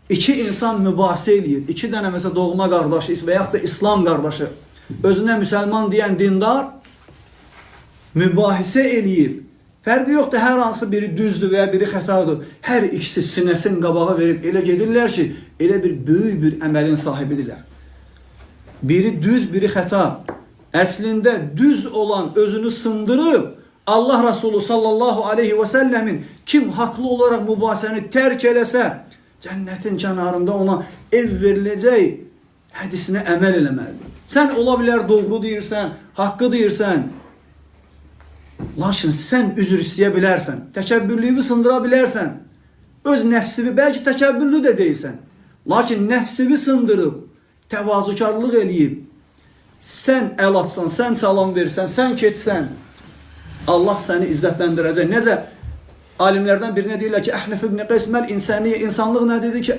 İki insan mübahisə eləyir. İki dənə məsələn doğma qardaşı və yaxud da İslam qardaşı özünə müsəlman deyən dindar mübahisə eləyir. Fərqi yoxdur, hər hansı biri düzdür və ya biri xətadır. Hər ikisi sinəsini qabağa verib elə gedirlər ki, elə bir böyük bir əməlin sahibidirlər. Biri düz, biri xəta. Əslində düz olan özünü sındırıb, Allah Resulü sallallahu aleyhi və səlləmin kim haqlı olaraq mübahisəni tərk eləsə, cənnətin kənarında ona ev veriləcək hədisinə əməl eləməlidir. Sən ola bilər doğru deyirsən, haqqı deyirsən, lakin sən üzr istəyə bilərsən, təkəbbürlüyü sındıra bilərsən, öz nəfsini, bəlkə təkəbbürlü də deyilsən, lakin nəfsini sındırıb, təvazükarlıq eləyib, sən əl atsan, sən salam versən, sən keçsən, Allah səni izzətləndirəcək. Necə alimlərdən birinə deyirlər ki, Əhnəf ibn Qeys məl insaniyə, insanlıq nə dedi ki,